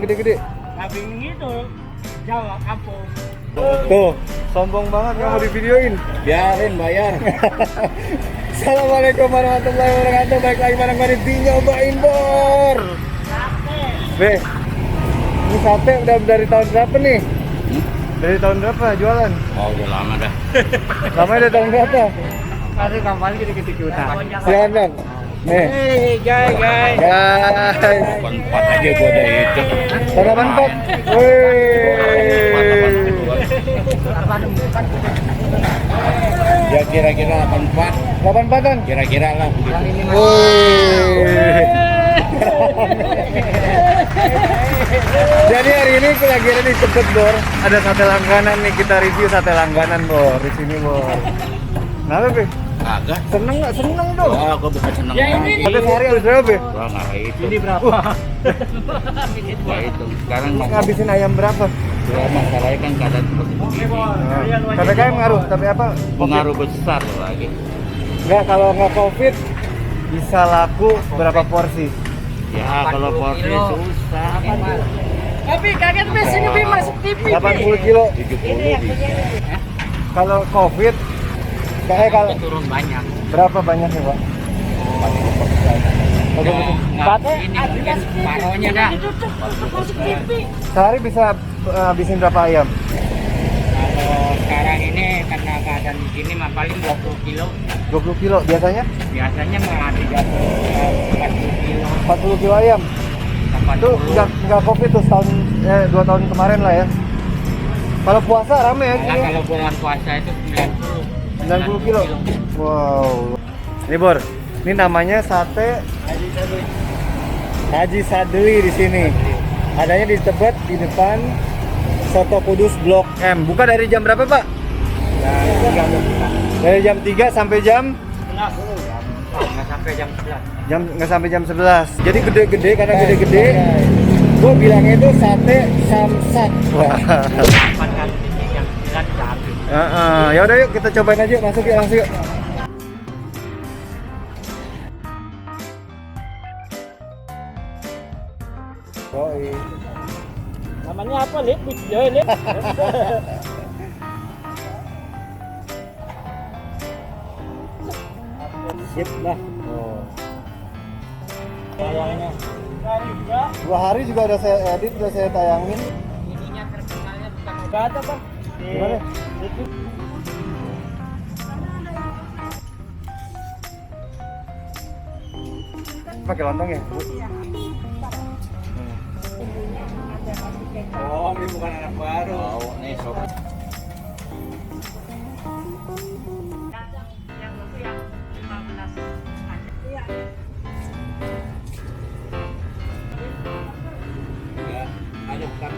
gede-gede? Kambing itu Jawa kampung. Tuh, sombong banget nggak mau divideoin. Biarin bayar. Assalamualaikum warahmatullahi wabarakatuh. Baik lagi bareng gue di Nyobain Bor. Be, ini sate udah dari tahun berapa nih? Dari tahun berapa jualan? Oh, udah lama dah. Lama dari tahun berapa? Kasih kampanye gede-gede kita. Silakan dong. Nih. Hei, guys. Guys. 84 aja gua ada itu. Sana mantap. Wih. Ya kira-kira 84. 84-an. Kira-kira lah begitu. Wih. Jadi hari ini lagi ada di Tebet Bor. Ada sate langganan nih, kita review sate langganan Bor di sini Bor. Kenapa Be? Agak. Seneng nggak? Seneng dong. Wah, gua bukan seneng. Ya, ini Sate sehari habis berapa Be? Gua nggak kayak itu. Ini berapa? Gua itu. Sekarang Terus ngabisin ayam berapa? gua masalahnya kan keadaan seperti begini. PPKM ngaruh, tapi apa? Pengaruh besar lagi. Enggak, kalau nggak COVID bisa laku berapa porsi? Ya kalau porsi susah. Tapi kaget Be, sini Be masuk TV. 80 kilo. 70 bisa. Kalau COVID, kalau Turun banyak. berapa banyaknya Pak? Bate, Ini kan paronya dah. ditutup masuk TV. Sehari bisa habisin berapa ayam? Kalau sekarang ini karena keadaan di sini mah paling 20 kilo. 20 kilo biasanya? Biasanya mah 40 kilo. 40 kilo ayam. Itu 80. nggak COVID tuh 2 tahun kemarin lah ya. Kalau puasa rame ya Nah, sini. kalau bulan puasa itu 90 kilo. Wow. Ini Bor, ini namanya sate Haji Sadli di sini. Adanya di Tebet di depan Soto Kudus Blok M. Buka dari jam berapa Pak? Dari jam 3 sampai jam? nggak sampai jam 11. Nggak sampai jam 11. Jadi gede-gede, karena gede-gede gue bilangnya itu sate samsak. Wah. Kapan kan ini jam 9 udah habis. Ya udah yuk kita cobain aja, masuk yuk, langsung yuk. Namanya apa, Lip? Ya, Lip. Sip lah. Sayangnya. 2 hari juga udah saya edit, udah saya tayangin. Ininya terkenalnya bukan Enggak ada, Bang. Gimana? Itu. Pakai lontong ya? Bu? Oh, ini bukan anak baru. Oh, nih sob. Enggak, ada bukan.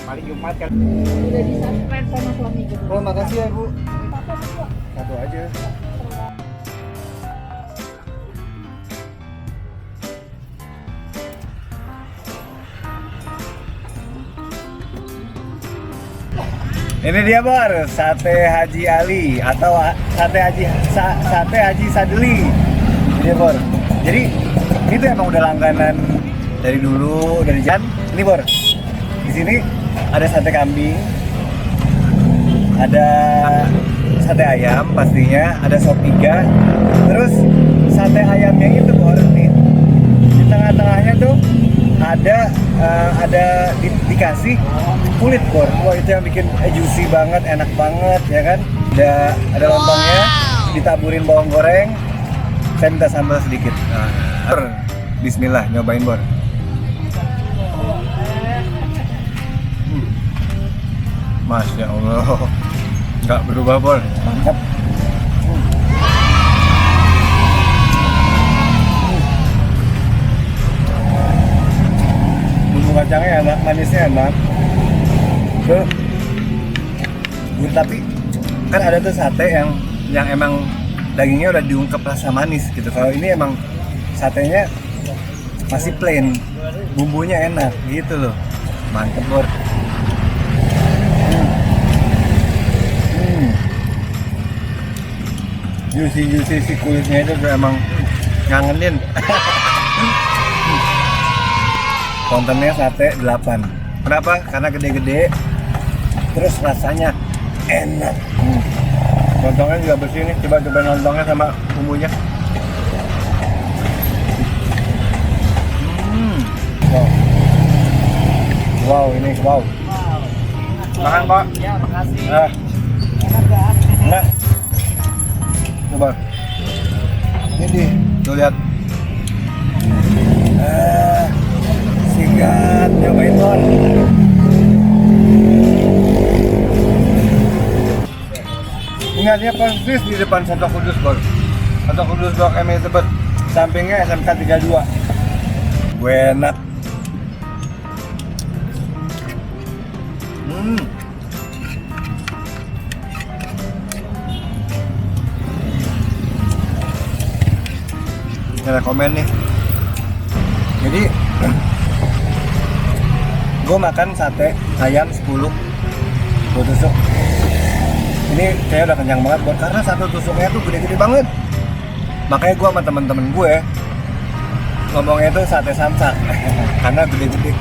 Paling Jumat kan. Udah di-subscribe sama suami gitu. Oh, makasih ya Bu. Apa tuh, Bu? Satu aja. Ini dia Bor, sate Haji Ali atau sate Haji Sadli. Ini Bor. Jadi itu emang udah langganan dari dulu, dari Jan. Ini Bor. Di sini ada sate kambing, ada sate ayam pastinya, ada sop iga, terus sate ayamnya itu Bor nih. Di tengah-tengahnya tuh ada dikasih kulit Bor. Wah, itu yang bikin juicy banget, enak banget ya kan. Ada lontongnya, ditaburin bawang goreng. Saya minta sambal sedikit. Nah, bismillah, nyobain Bor. Masya Allah, nggak berubah Bor, mantap. Bumbu kacangnya enak, manisnya enak. Tuh, tapi kan ada tuh sate yang emang dagingnya udah diungkep rasa manis gitu. Kalau ini emang satenya masih plain, bumbunya enak gitu loh, mantep Bor. juicy si kulitnya itu tuh emang ngangenin. Kontennya sate 8. Kenapa? Karena gede-gede, terus rasanya enak. Lontongnya juga bersih nih, coba lontongnya sama bumbunya. Wow. Wow, ini wow. Makan Pak. Ya, makasih. Nah. Coba. Ini tuh lihat. Sikat, cobain Bor. Ingatnya persis di depan Santo Kudus Bor. Santo Kudus Blok M Tebet. Sampingnya SMK 32. Gue enak. Ada komen nih. Jadi gue makan sate ayam 10 gue tusuk. Ini kayak udah kenyang banget buat karena satu tusuknya tuh gede-gede banget. Makanya gue sama temen-temen gue ngomongnya tuh sate samsak karena gede-gede.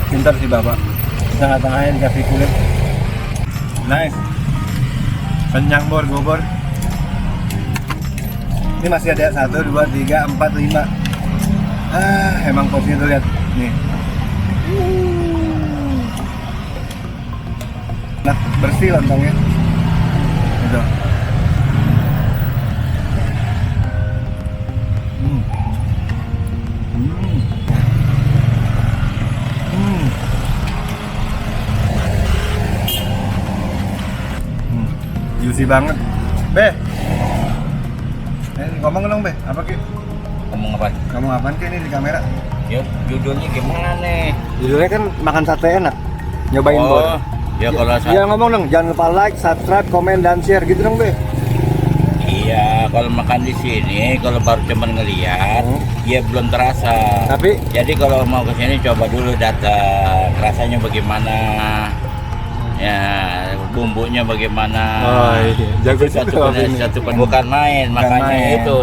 Pintar sih bapak, tengah-tengahnya dikasih kulit. Nice. Kenyang Bor, gue Bor. Ini masih ada 1, 2, 3, 4, 5. Emang porsinya tuh lihat nih. Nah, bersih lontongnya. Gitu. Juicy banget. Be. Ngomong dong, Be. Apa Ki? Ngomong apa? Kamu apaan Ki ini di kamera? Ya, judulnya gimana nih? Judulnya kan makan sate enak. Nyobain Bor. Ya kalau Jangan ngomong dong, jangan lupa like, subscribe, komen dan share gitu dong, Be. iya, kalau makan di sini, kalau baru cuman ngeliat, ya belum terasa. Tapi Jadi kalau mau ke sini coba dulu datang, rasanya bagaimana, ya bumbunya bagaimana. jago Satu bukan main, makanya main. itu.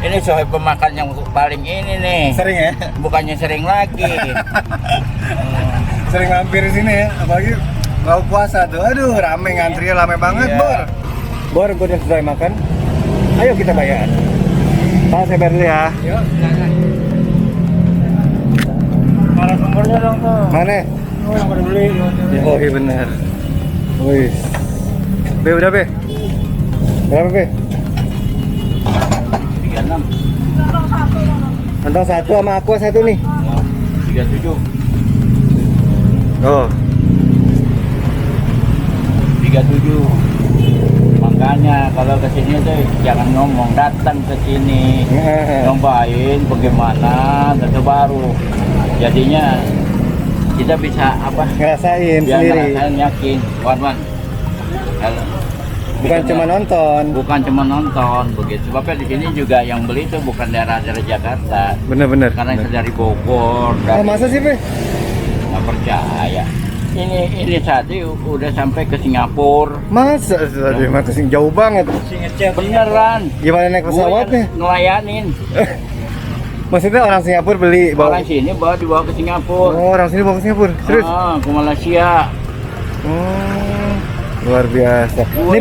Ini soal pemakan yang paling ini nih. Sering ya? Bukannya sering lagi. Sering mampir di sini ya, apalagi mau puasa tuh. Aduh, rame ngantrinya rame banget, Iya. Bor. Bor, gue udah selesai makan. Ayo kita bayar. Pak, saya bayar dulu ya. Yuk, jangan. Mana nomornya dong tuh? Mana? Oh, yang pada beli. Oh iya bener. Wih. Be, udah Be? Berapa Be? 36, Antong 1 sama aku 1 nih. 37, Oh. 37. Makanya kalau ke sini tuh jangan ngomong, datang ke sini. Nyobain bagaimana tentu baru. Jadinya kita bisa apa? Ngerasain Ya sendiri. ngerasain yakin. Wan. Bukan cuma nonton. Bukan cuma nonton begitu. Sebabnya di sini juga yang beli itu bukan daerah-daerah Jakarta. Bener-bener. Karena itu dari Bogor, Ah, dari masa sih Be? nggak percaya. Ini tadi udah sampai ke Singapura. Masa? Tadi mah kesini jauh banget. Beneran. Gimana naik pesawatnya? Ngelayanin. Maksudnya orang Singapura beli bawa. Orang sini dibawa ke Singapura. Oh, orang sini bawa ke Singapura. Serius? Ke Malaysia. Luar biasa. Ini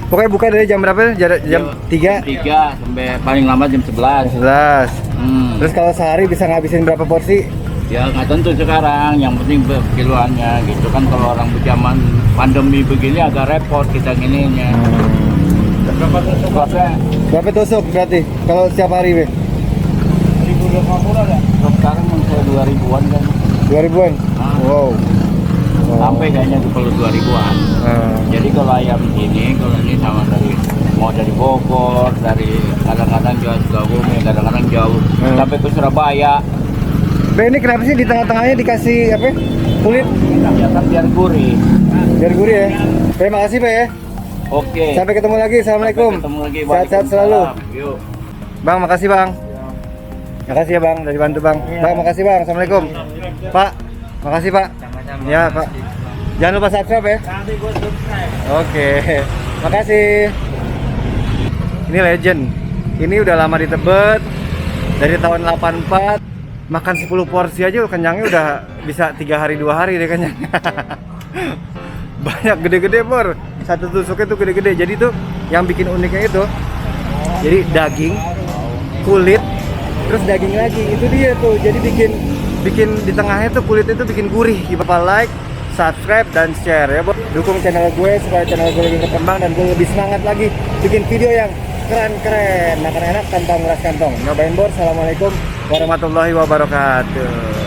pokoknya buka dari jam berapa? Jam 3? 3 sampai paling lama jam 11. 11. Hmm. Terus kalau sehari bisa ngabisin berapa porsi? Ya nggak tentu sekarang, yang penting kiloannya gitu kan. Kalau orang zaman pandemi begini agak repot kita gininya. Berapa tusuk? Berapa tusuk berarti kalau setiap hari Be? 1.250 ada. Sekarang menurut 2.000-an kan. 2000-an? Wow. Sampai kayaknya ke perlu 2.000-an. Jadi kalau ayam ini, kalau ini sama dari Bogor, dari kadang-kadang jauh Sukabumi, kadang-kadang jauh sampai ke Surabaya. Be, ini kenapa sih di tengah-tengahnya dikasih apa? Kulit? Ya kan biar gurih. Biar gurih ya. Be, makasih Be ya. Oke. Sampai ketemu lagi. Assalamualaikum. Sampai ketemu lagi. Sehat-sehat selalu. Waalaikumsalam. Yuk. Bang, makasih Bang. Makasih ya Bang, dari bantu Bang. Bang, makasih Bang. Assalamualaikum. Pak, makasih Pak. Ya Pak. Jangan lupa subscribe ya. Nanti gue subscribe. Oke, makasih. Ini legend. Ini udah lama di Tebet. Dari tahun 84. Makan 10 porsi aja kenyangnya udah bisa 3 hari 2 hari deh kenyang. Banyak gede-gede Bor. Satu tusuknya tuh gede-gede. Jadi tuh yang bikin uniknya itu, jadi daging, kulit, terus daging lagi. Itu dia tuh. Jadi bikin di tengahnya tuh kulitnya tuh bikin gurih. Lupa like, subscribe dan share ya Bor. Dukung channel gue supaya channel gue lebih berkembang dan gue lebih semangat lagi bikin video yang keren-keren, makan enak tanpa nguras kantong. Nyobain Bor. Assalamualaikum warahmatullahi wabarakatuh.